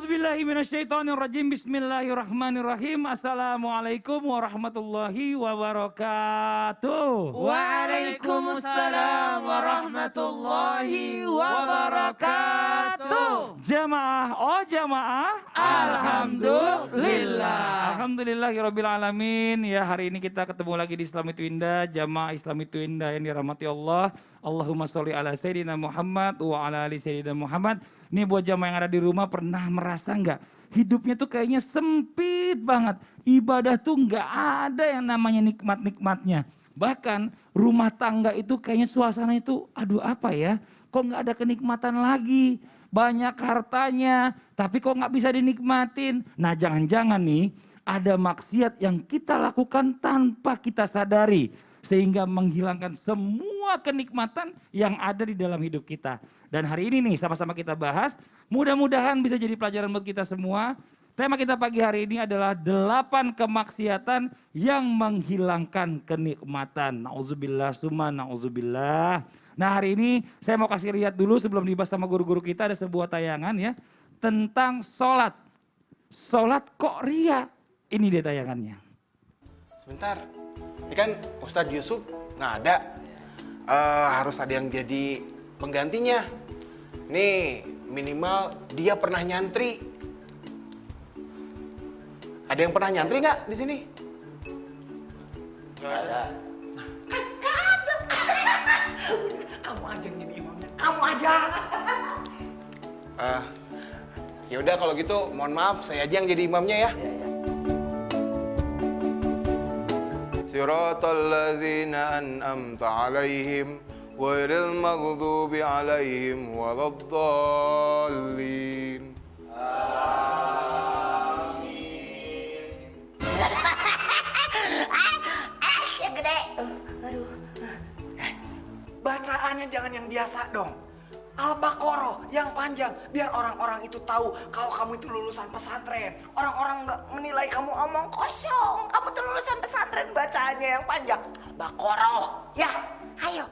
A'udzubillahi minasyaitonirrajim. Bismillahirrahmanirrahim. Assalamualaikum warahmatullahi wabarakatuh. Waalaikumsalam warahmatullahi wabarakatuh. Jamaah, jamaah. Alhamdulillah. Alhamdulillahirabbil alamin. Ya, hari ini kita ketemu lagi di Islam Itu Indah, jamaah Islam Itu Indah yang dirahmati Allah. Allahumma sholli ala sayyidina Muhammad wa ala ali sayyidina Muhammad. Ini buat jamaah yang ada di rumah, pernah merasa nggak hidupnya tuh kayaknya sempit banget. Ibadah tuh nggak ada yang namanya nikmat-nikmatnya. Bahkan rumah tangga itu kayaknya suasana itu aduh apa ya, kok nggak ada kenikmatan lagi. Banyak hartanya tapi kok nggak bisa dinikmatin. Nah jangan-jangan nih ada maksiat yang kita lakukan tanpa kita sadari. Sehingga menghilangkan semua kenikmatan yang ada di dalam hidup kita. Dan hari ini nih sama-sama kita bahas, mudah-mudahan bisa jadi pelajaran buat kita semua. Tema kita pagi hari ini adalah 8 kemaksiatan yang menghilangkan kenikmatan. Nauzubillah summa nauzubillah. Nah hari ini saya mau kasih lihat dulu sebelum dibahas sama guru-guru kita, ada sebuah tayangan ya tentang sholat. Sholat kok ria? Ini dia tayangannya. Sebentar, ini kan Ustadz Yusuf nggak ada. Harus ada yang jadi penggantinya. Nih, minimal dia pernah nyantri. Ada yang pernah nyantri nggak di sini? Nggak ada. Kamu aja yang jadi imamnya, kamu aja. Ya udah kalau gitu, mohon maaf, saya aja yang jadi imamnya ya. Siratal ladzina an'amta 'alaihim ghairil maghdubi 'alaihim waladdallin. Yang gede. Aduh. Bacaannya jangan yang biasa dong. Al-Baqarah yang panjang, biar orang-orang itu tahu kalau kamu itu lulusan pesantren. Orang-orang nggak menilai kamu omong kosong. Kamu tuh lulusan pesantren, bacaannya yang panjang. Al-Baqarah, ya, ayo.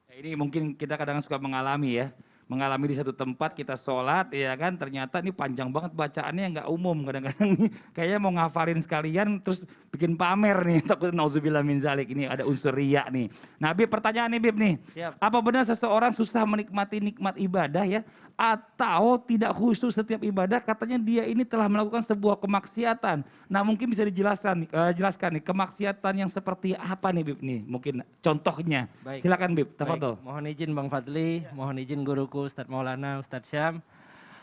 Ini mungkin kita kadang suka mengalami ya. Mengalami di satu tempat kita sholat ya kan, ternyata ini panjang banget bacaannya, nggak umum. Kadang-kadang nih kayaknya mau ngafalin sekalian terus bikin pamer nih. Takut nauzubillah min zalik, ini ada unsur riya nih. Nah Bib, pertanyaan nih Bib nih. Siap. Apa benar seseorang susah menikmati nikmat ibadah ya? Atau tidak khusus setiap ibadah, katanya dia ini telah melakukan sebuah kemaksiatan. Nah mungkin bisa jelaskan nih kemaksiatan yang seperti apa nih Bib nih? Mungkin contohnya. Baik. Silakan Bib, tafadhol. Baik, mohon izin Bang Fadli, mohon izin guruku Ustadz Maulana, Ustadz Syam.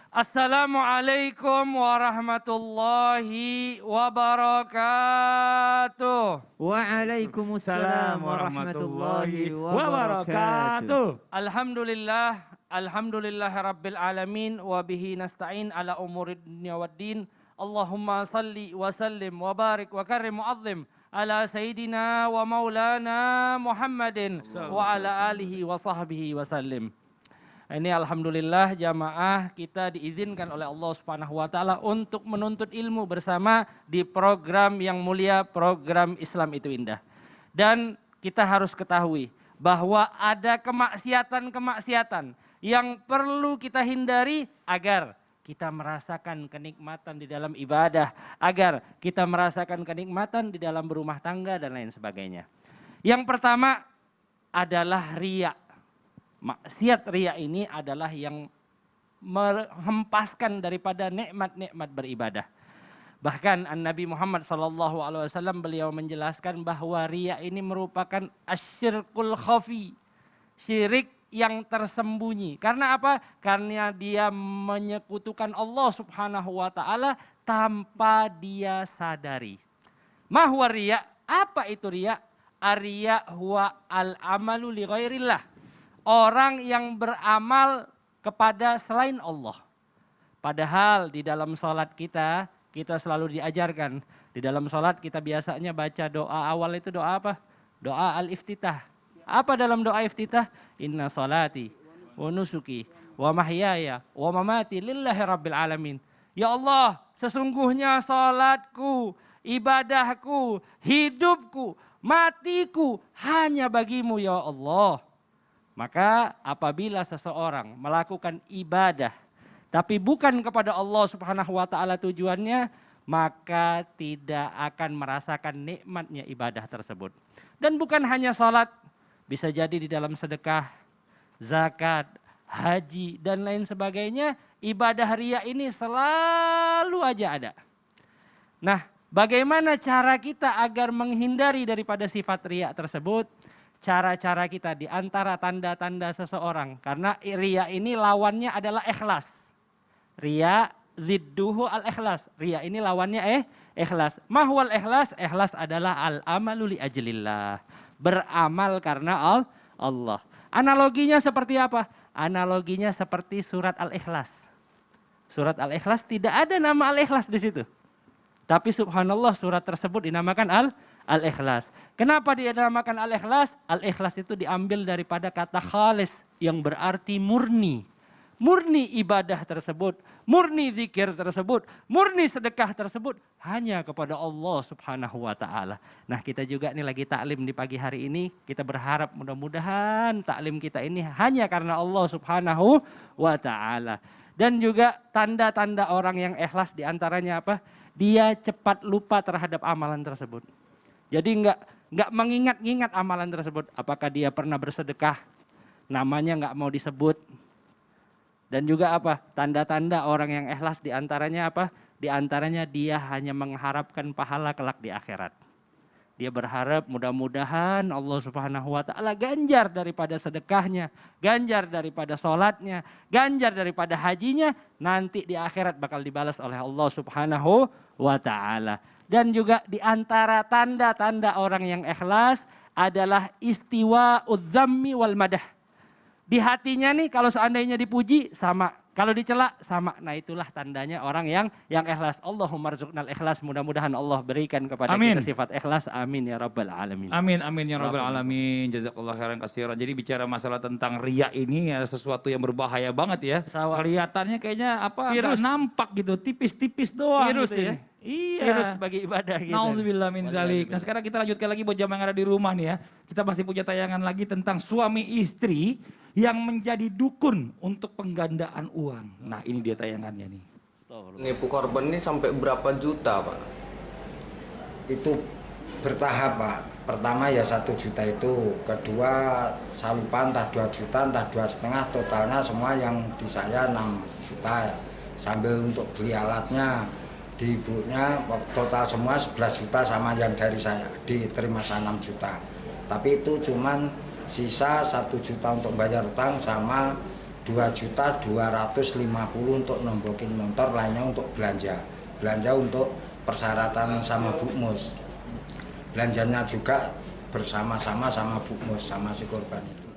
Assalamualaikum warahmatullahi wabarakatuh. Waalaikumsalam warahmatullahi wabarakatuh. Alhamdulillah rabbil alamin wa bihi nasta'in ala umurid dunya waddin. Allahumma salli wa sallim wa barik wa karim mu'azzim ala sayyidina wa maulana Muhammadin wa ala alihi wa sahbihi wa sallim. Ini alhamdulillah jamaah kita diizinkan oleh Allah Subhanahu wa taala untuk menuntut ilmu bersama di program yang mulia, program Islam Itu Indah. Dan kita harus ketahui bahwa ada kemaksiatan-kemaksiatan yang perlu kita hindari agar kita merasakan kenikmatan di dalam ibadah, agar kita merasakan kenikmatan di dalam berumah tangga dan lain sebagainya. Yang pertama adalah riya. Maksiat riya ini adalah yang menghempaskan daripada nikmat-nikmat beribadah. Bahkan Nabi Muhammad SAW beliau menjelaskan bahwa riya ini merupakan asyirkul khafi, syirik yang tersembunyi. Karena apa? Karena dia menyekutukan Allah Subhanahu wa taala tanpa dia sadari. Mahwa riya? Apa itu riya? Ar-riya huwa al-amalu li ghairillah. Orang yang beramal kepada selain Allah. Padahal di dalam sholat kita selalu diajarkan. Di dalam sholat kita biasanya baca doa awal itu doa apa? Doa al-iftitah. Apa dalam doa iftitah? Inna sholati wa nusuki wa mahyaya wa mamati lillahi rabbil alamin. Ya Allah, sesungguhnya sholatku, ibadahku, hidupku, matiku hanya bagimu ya Allah. Maka apabila seseorang melakukan ibadah tapi bukan kepada Allah Subhanahu wa taala tujuannya, maka tidak akan merasakan nikmatnya ibadah tersebut. Dan bukan hanya salat, bisa jadi di dalam sedekah, zakat, haji dan lain sebagainya, ibadah riya ini selalu aja ada. Nah, bagaimana cara kita agar menghindari daripada sifat riya tersebut? Cara-cara kita di antara tanda-tanda seseorang. Karena riya ini lawannya adalah ikhlas. Riya zidduhu al-ikhlas. Riya ini lawannya ikhlas. Mahwal ikhlas? Ikhlas adalah al-amalu li ajlillah. Beramal karena Allah. Analoginya seperti apa? Analoginya seperti surat Al-Ikhlas. Surat Al-Ikhlas tidak ada nama Al-Ikhlas di situ. Tapi subhanallah surat tersebut dinamakan Al-Ikhlas. Kenapa dia dinamakan Al-Ikhlas? Al-Ikhlas itu diambil daripada kata khalis yang berarti murni. Murni ibadah tersebut, murni zikir tersebut, murni sedekah tersebut hanya kepada Allah Subhanahu wa taala. Nah, kita juga nih lagi taklim di pagi hari ini, kita berharap mudah-mudahan taklim kita ini hanya karena Allah Subhanahu wa taala. Dan juga tanda-tanda orang yang ikhlas diantaranya apa? Dia cepat lupa terhadap amalan tersebut. Jadi enggak mengingat-ingat amalan tersebut. Apakah dia pernah bersedekah? Namanya enggak mau disebut. Dan juga apa? Tanda-tanda orang yang ikhlas diantaranya apa? Diantaranya dia hanya mengharapkan pahala kelak di akhirat. Dia berharap mudah-mudahan Allah Subhanahu wa taala ganjar daripada sedekahnya, ganjar daripada sholatnya, ganjar daripada hajinya, nanti di akhirat bakal dibalas oleh Allah Subhanahu wa taala. Dan juga di antara tanda-tanda orang yang ikhlas adalah istiwa udzammi wal madah. Di hatinya nih kalau seandainya dipuji sama, kalau dicela sama. Nah, itulah tandanya orang yang ikhlas. Allahumma rzuqnal ikhlas. Mudah-mudahan Allah berikan kepada kita sifat ikhlas. Amin ya rabbal alamin. Amin amin ya rabbal alamin. Jazakallah khairan katsiran. Jadi bicara masalah tentang riya ini ya sesuatu yang berbahaya banget ya. Kelihatannya kayaknya apa? Virus nampak gitu, tipis-tipis doang Virus gitu ya. ini. Iya. Virus bagi ibadah gitu. Nauzubillah min zalik. Nah, sekarang kita lanjutkan lagi buat jamaah yang ada di rumah nih ya. Kita masih punya tayangan lagi tentang suami istri yang menjadi dukun untuk penggandaan uang. Nah, ini dia tayangannya nih. Nipu korban ini sampai berapa juta, Pak? Itu bertahap, Pak. Pertama ya 1 juta itu, kedua saya lupa entah 2 juta, entah 2,5, totalnya semua yang di saya 6 juta. Sambil untuk beli alatnya, di ibunya total semua 11 juta sama yang dari saya, diterima saya 6 juta. Tapi itu cuman sisa 1 juta untuk bayar utang sama 2.250.000 untuk nombokin motor, lainnya untuk belanja untuk persyaratan sama Bu Mus. Belanjanya juga bersama-sama sama Bu Mus sama si korban itu.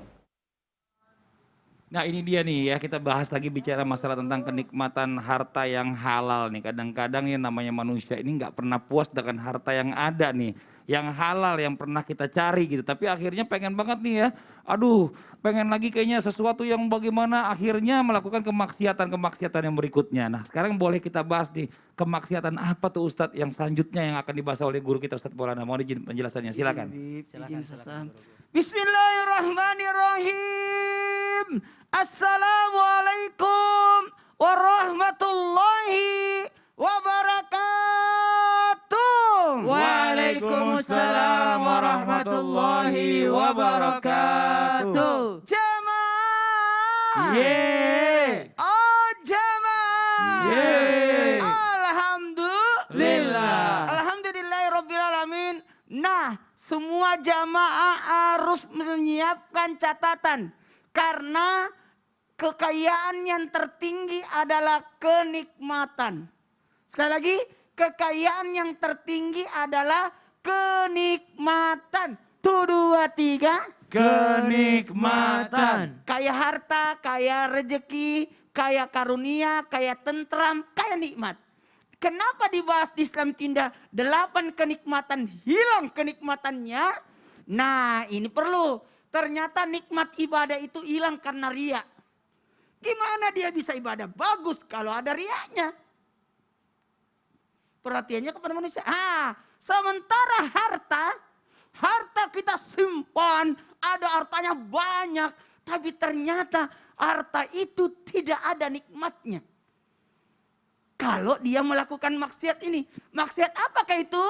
Nah, ini dia nih ya, kita bahas lagi bicara masalah tentang kenikmatan harta yang halal nih. Kadang-kadang ya namanya manusia ini nggak pernah puas dengan harta yang ada nih. Yang halal yang pernah kita cari gitu. Tapi akhirnya pengen banget nih ya. Aduh, pengen lagi kayaknya sesuatu yang bagaimana akhirnya melakukan kemaksiatan yang berikutnya. Nah, sekarang boleh kita bahas nih kemaksiatan apa tuh Ustadz yang selanjutnya yang akan dibahas oleh guru kita Ustadz Maulana. Mohon izin penjelasannya, silakan. Bismillahirrahmanirrahim. Assalamualaikum warahmatullahi wabarakatuh. Waalaikumsalam warahmatullahi wabarakatuh. Jamaah. Yeay. Oh jamaah. Yeay. Alhamdulillah. Alhamdulillahirrabbilalamin. Nah, semua jamaah harus menyiapkan catatan. Karena kekayaan yang tertinggi adalah kenikmatan. Sekali lagi, kekayaan yang tertinggi adalah kenikmatan. 1, 2, 3. Kenikmatan. Kaya harta, kaya rejeki, kaya karunia, kaya tentram, kaya nikmat. Kenapa dibahas di Islam Tinda 8 kenikmatan hilang kenikmatannya? Nah, ini perlu. Ternyata nikmat ibadah itu hilang karena riya. Gimana dia bisa ibadah bagus kalau ada riyanya? Perhatiannya kepada manusia. Sementara harta kita simpan, ada hartanya banyak. Tapi ternyata harta itu tidak ada nikmatnya. kalau dia melakukan maksiat ini. Maksiat apakah itu?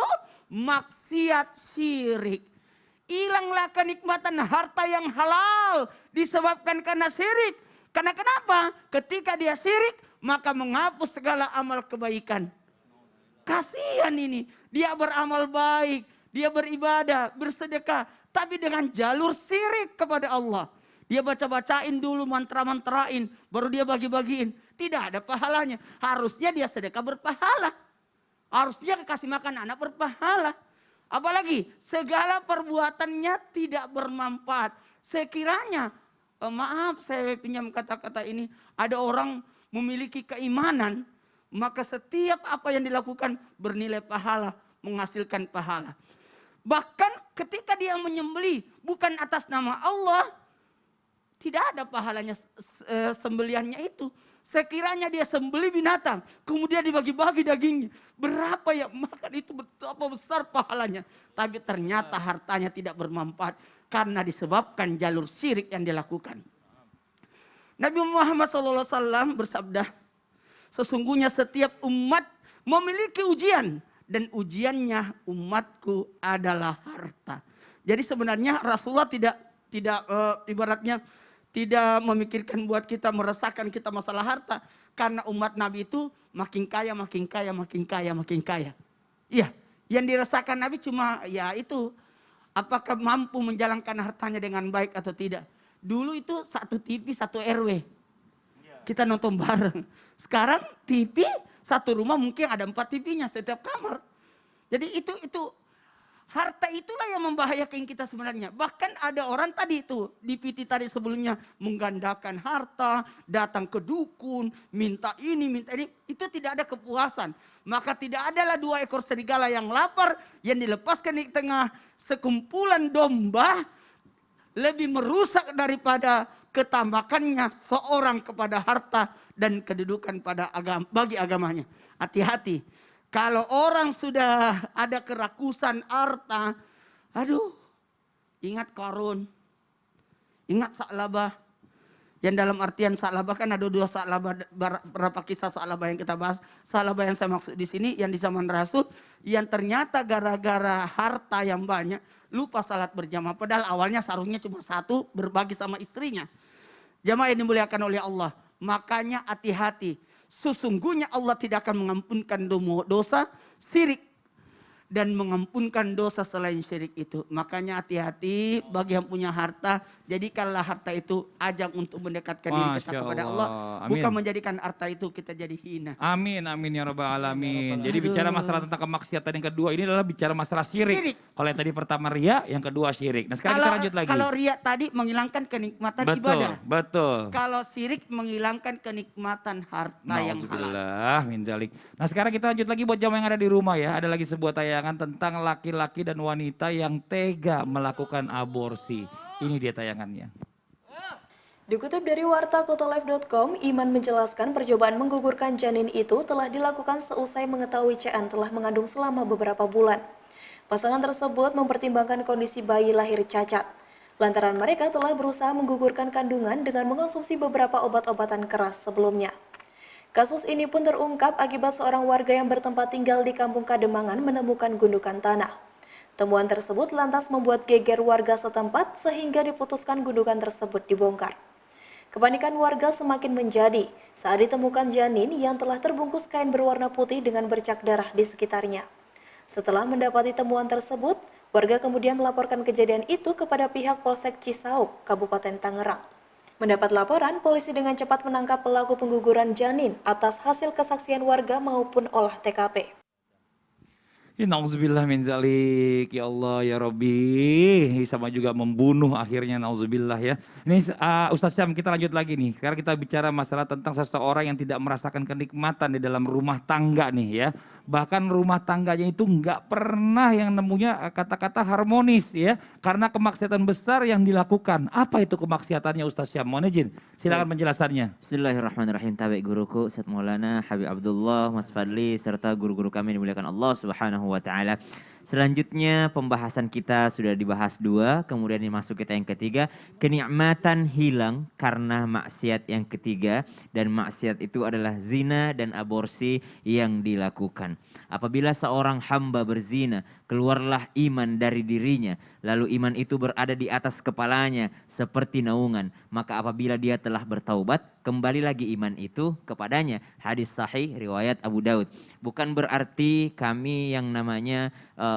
Maksiat syirik. Hilanglah kenikmatan harta yang halal disebabkan karena syirik. Karena kenapa? Ketika dia syirik maka menghapus segala amal kebaikan. Kasihan ini, dia beramal baik, dia beribadah, bersedekah, tapi dengan jalur syirik kepada Allah. Dia baca-bacain dulu, mantra-mantrain, baru dia bagi-bagiin. Tidak ada pahalanya. Harusnya dia sedekah berpahala. Harusnya kasih makan anak berpahala. Apalagi segala perbuatannya tidak bermanfaat. Sekiranya, maaf saya pinjam kata-kata ini, ada orang memiliki keimanan, maka setiap apa yang dilakukan bernilai pahala, menghasilkan pahala. Bahkan ketika dia menyembelih bukan atas nama Allah, tidak ada pahalanya sembelihannya itu. Sekiranya dia sembelih binatang, kemudian dibagi-bagi dagingnya. Berapa yang makan itu, betapa besar pahalanya. Tapi ternyata hartanya tidak bermanfaat karena disebabkan jalur syirik yang dilakukan. Nabi Muhammad SAW bersabda, sesungguhnya setiap umat memiliki ujian. Dan ujiannya umatku adalah harta. Jadi sebenarnya Rasulullah tidak ibaratnya tidak memikirkan buat kita, meresahkan kita masalah harta. Karena umat Nabi itu makin kaya, makin kaya, makin kaya, makin kaya. Iya, yang dirasakan Nabi cuma ya itu. Apakah mampu menjalankan hartanya dengan baik atau tidak. Dulu itu satu TV, satu RW. Kita nonton bareng. Sekarang TV, satu rumah mungkin ada 4 TV-nya setiap kamar. Jadi itu harta itulah yang membahayakan kita sebenarnya. Bahkan ada orang tadi itu di PT tadi sebelumnya menggandakan harta, datang ke dukun, minta ini, minta ini. Itu tidak ada kepuasan. Maka tidak adalah 2 ekor serigala yang lapar yang dilepaskan di tengah sekumpulan domba lebih merusak daripada ketamakannya seorang kepada harta dan kedudukan pada bagi agamanya. Hati-hati. Kalau orang sudah ada kerakusan harta, aduh, ingat Qarun, ingat Sa'labah. Yang dalam artian Sa'labah kan ada 2 Sa'labah, berapa kisah Sa'labah yang kita bahas. Sa'labah yang saya maksud di sini yang di zaman Rasul, yang ternyata gara-gara harta yang banyak, lupa salat berjamaah. Padahal awalnya sarungnya cuma 1, berbagi sama istrinya. Jamaah yang dimuliakan oleh Allah. Makanya hati-hati. Sesungguhnya Allah tidak akan mengampunkan dosa syirik dan mengampunkan dosa selain syirik itu. Makanya hati-hati bagi yang punya harta. Jadikanlah harta itu ajang untuk mendekatkan diri kita kepada Allah. Bukan menjadikan harta itu kita jadi hina. Amin, amin ya rabbal alamin. Jadi bicara masalah tentang kemaksiatan yang kedua ini adalah bicara masalah syirik. Kalau yang tadi pertama ria, yang kedua syirik. Nah sekarang kita lanjut lagi. Kalau ria tadi menghilangkan kenikmatan ibadah. Betul. Kalau syirik menghilangkan kenikmatan harta yang halal. Min zalik. Nah sekarang kita lanjut lagi buat jamaah yang ada di rumah ya. Ada lagi sebuah tayangan tentang laki-laki dan wanita yang tega melakukan aborsi. Ini dia tayangannya. Dikutip dari warta.kotalife.com, Iman menjelaskan percobaan menggugurkan janin itu telah dilakukan seusai mengetahui CN telah mengandung selama beberapa bulan. Pasangan tersebut mempertimbangkan kondisi bayi lahir cacat. Lantaran mereka telah berusaha menggugurkan kandungan dengan mengonsumsi beberapa obat-obatan keras sebelumnya. Kasus ini pun terungkap akibat seorang warga yang bertempat tinggal di Kampung Kademangan menemukan gundukan tanah. Temuan tersebut lantas membuat geger warga setempat sehingga diputuskan gundukan tersebut dibongkar. Kepanikan warga semakin menjadi saat ditemukan janin yang telah terbungkus kain berwarna putih dengan bercak darah di sekitarnya. Setelah mendapati temuan tersebut, warga kemudian melaporkan kejadian itu kepada pihak Polsek Cisauk, Kabupaten Tangerang. Mendapat laporan, polisi dengan cepat menangkap pelaku pengguguran janin atas hasil kesaksian warga maupun olah TKP. Nauzubillah min zalik, ya Allah ya Rabbi, sama juga membunuh akhirnya, nauzubillah ya. Ini Ustaz Syam, kita lanjut lagi nih, karena kita bicara masalah tentang seseorang yang tidak merasakan kenikmatan di dalam rumah tangga nih ya. Bahkan rumah tangganya itu nggak pernah yang nemunya kata-kata harmonis ya, karena kemaksiatan besar yang dilakukan. Apa itu kemaksiatannya Ustaz Syam? Mohon izin, silakan penjelasannya. Bismillahirrahmanirrahim. Tabi guruku Ustaz Maulana Habib Abdullah, Mas Fadli serta guru-guru kami dimuliakan Allah Subhanahu wa taala. Selanjutnya pembahasan kita sudah dibahas 2, kemudian ini masuk kita yang ketiga. Kenikmatan hilang karena maksiat yang ketiga, dan maksiat itu adalah zina dan aborsi yang dilakukan. Apabila seorang hamba berzina, keluarlah iman dari dirinya, lalu iman itu berada di atas kepalanya seperti naungan. Maka apabila dia telah bertaubat, kembali lagi iman itu kepadanya. Hadis sahih riwayat Abu Daud. Bukan berarti kami yang namanya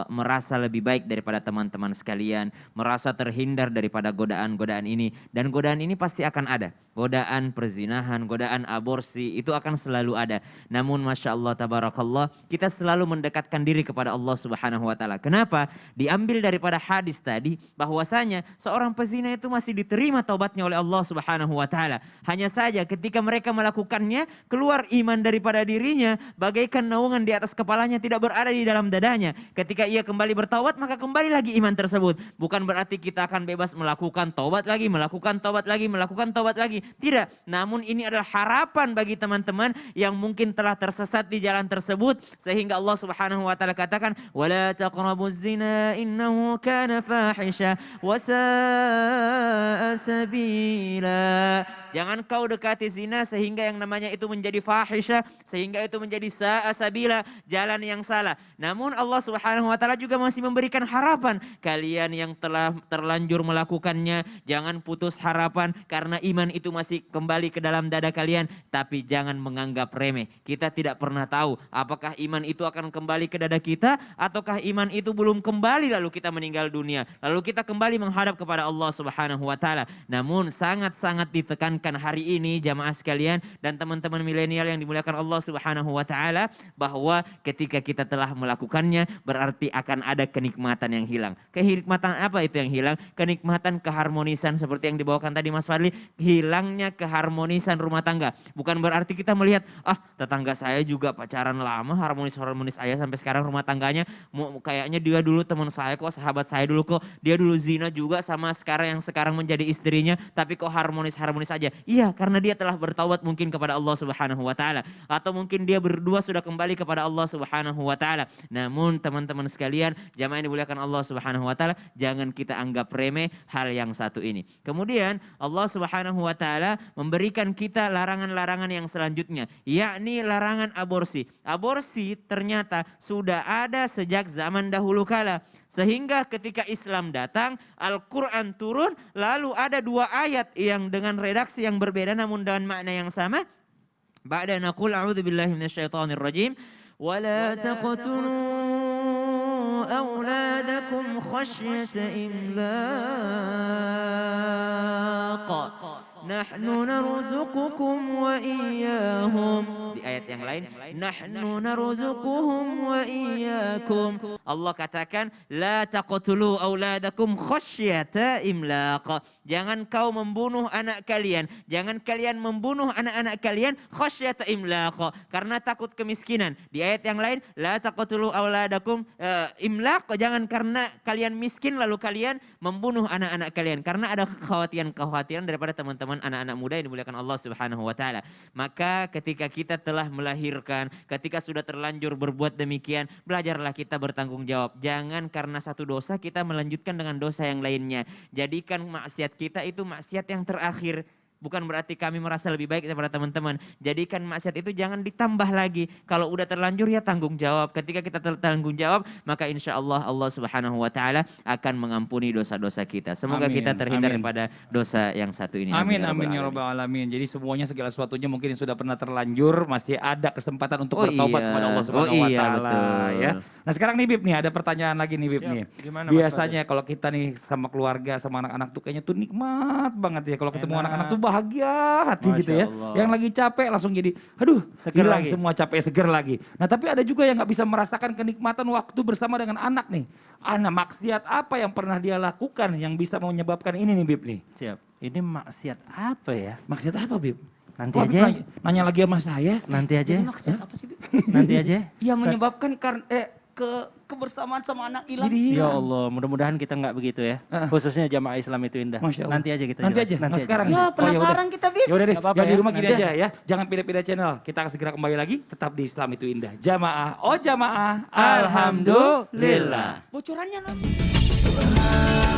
merasa lebih baik daripada teman-teman sekalian, merasa terhindar daripada godaan-godaan ini. Dan godaan ini pasti akan ada. Godaan perzinahan, godaan aborsi itu akan selalu ada. Namun Masya Allah tabarakallah, kita selalu mendekatkan diri kepada Allah Subhanahu wa Ta'ala. Kenapa? Diambil daripada hadis tadi bahwasanya seorang pezina itu masih diterima taubatnya oleh Allah Subhanahu wa Ta'ala. Hanya saja ketika mereka melakukannya, keluar iman daripada dirinya bagaikan naungan di atas kepalanya, tidak berada di dalam dadanya. Ketika ia kembali bertaubat, maka kembali lagi iman tersebut. Bukan berarti kita akan bebas melakukan taubat lagi, melakukan taubat lagi, melakukan taubat lagi. Tidak. Namun ini adalah harapan bagi teman-teman yang mungkin telah tersesat di jalan tersebut, sehingga Allah Subhanahu wa Ta'ala katakan, "Wala taqrabuz zina innahu kana fahisha wa sa'a sabila." Jangan kau dekati zina sehingga yang namanya itu menjadi fahisha, sehingga itu menjadi sa'a sabila, jalan yang salah. Namun Allah Subhanahu wa Ta'ala juga masih memberikan harapan. Kalian yang telah terlanjur melakukannya, jangan putus harapan karena iman itu masih kembali ke dalam dada kalian. Tapi jangan menganggap remeh. Kita tidak pernah tahu apakah iman itu akan kembali ke dada kita, ataukah iman itu belum kembali lalu kita meninggal dunia. Lalu kita kembali menghadap kepada Allah Subhanahu wa Ta'ala. Namun sangat-sangat ditekankan hari ini jamaah sekalian dan teman-teman milenial yang dimuliakan Allah Subhanahu wa Ta'ala, bahwa ketika kita telah melakukannya berarti akan ada kenikmatan yang hilang. Kenikmatan apa itu yang hilang? Kenikmatan keharmonisan seperti yang dibawakan tadi Mas Fadli, hilangnya keharmonisan rumah tangga. Bukan berarti kita melihat, tetangga saya juga pacaran lama, harmonis-harmonis aja sampai sekarang rumah tangganya, kayaknya dia dulu teman saya kok, sahabat saya dulu kok, dia dulu zina juga sama sekarang yang sekarang menjadi istrinya, tapi kok harmonis-harmonis aja. Iya, karena dia telah bertaubat mungkin kepada Allah Subhanahu wa Ta'ala, atau mungkin dia berdua sudah kembali kepada Allah Subhanahu wa Ta'ala. Namun teman-teman sekalian, jamaah yang dimuliakan Allah Subhanahu wa Ta'ala, jangan kita anggap remeh hal yang satu ini. Kemudian Allah Subhanahu wa Ta'ala memberikan kita larangan-larangan yang selanjutnya, yakni larangan aborsi. Aborsi ternyata sudah ada sejak zaman dahulu kala. Sehingga ketika Islam datang, Al-Quran turun, lalu ada 2 ayat yang dengan redaksi yang berbeda namun dengan makna yang sama. Ba'da naqul a'udzu billahi minasyaitonir rajim. Wala taqtulu auladakum khasyata imlaq. Nahnu narzuqukum wa iyyahum. Di ayat yang lain, nahnu narzuquhum wa iyyakum. Allah katakan, la taqtulu auladakum khasyata imlaq. Jangan kau membunuh anak kalian. Jangan kalian membunuh anak-anak kalian khasyata imlaq, karena takut kemiskinan. Di ayat yang lain, la taqtulu auladakum imlaq. Jangan karena kalian miskin lalu kalian membunuh anak-anak kalian. Karena ada kekhawatiran daripada teman-teman anak-anak muda yang dimuliakan Allah Subhanahu wa Ta'ala. Maka ketika kita telah melahirkan, ketika sudah terlanjur berbuat demikian, belajarlah kita bertanggung jawab. Jangan karena satu dosa kita melanjutkan dengan dosa yang lainnya. Jadikan maksiat kita itu maksiat yang terakhir. Bukan berarti kami merasa lebih baik daripada teman-teman. Jadikan maksiat itu jangan ditambah lagi. Kalau udah terlanjur ya tanggung jawab. Ketika kita tanggung jawab, maka insya Allah Allah Subhanahu wa Ta'ala akan mengampuni dosa-dosa kita. Semoga kita terhindar daripada dosa yang satu ini. Amin amin ya rabbal alamin. Jadi semuanya segala sesuatunya mungkin sudah pernah terlanjur, masih ada kesempatan untuk bertaubat kepada Allah Subhanahu wa Ta'ala ya. Nah sekarang nih Bib nih, ada pertanyaan lagi nih Bib nih. Gimana, Biasanya kalau kita nih sama keluarga, sama anak-anak tuh kayaknya tuh nikmat banget ya. Kalau ketemu anak-anak tuh bahagia hati gitu ya. Yang lagi capek langsung jadi, aduh hilang semua capek, seger lagi. Nah tapi ada juga yang gak bisa merasakan kenikmatan waktu bersama dengan anak nih. Anak maksiat apa yang pernah dia lakukan yang bisa menyebabkan ini nih Bib nih? Siap. Ini maksiat apa ya? Maksiat apa Bib? Nanti aja. Nanya lagi sama saya. Nanti aja. Maksiat apa sih? Nanti aja. Yang menyebabkan karena kebersamaan sama anak hilang. Ya Allah, mudah-mudahan kita nggak begitu ya. Khususnya jamaah Islam itu indah. Masya Allah. Nanti aja kita Nanti jelas. aja, nah, sekarang. Ya penasaran kita, Bib. Ya udah deh, Nggak apa-apa yang di ya, rumah gini nanti. aja ya. Jangan pindah-pindah channel. Kita akan segera kembali lagi, tetap di Islam itu indah. Jamaah, oh jamaah. Alhamdulillah. Bocorannya, non.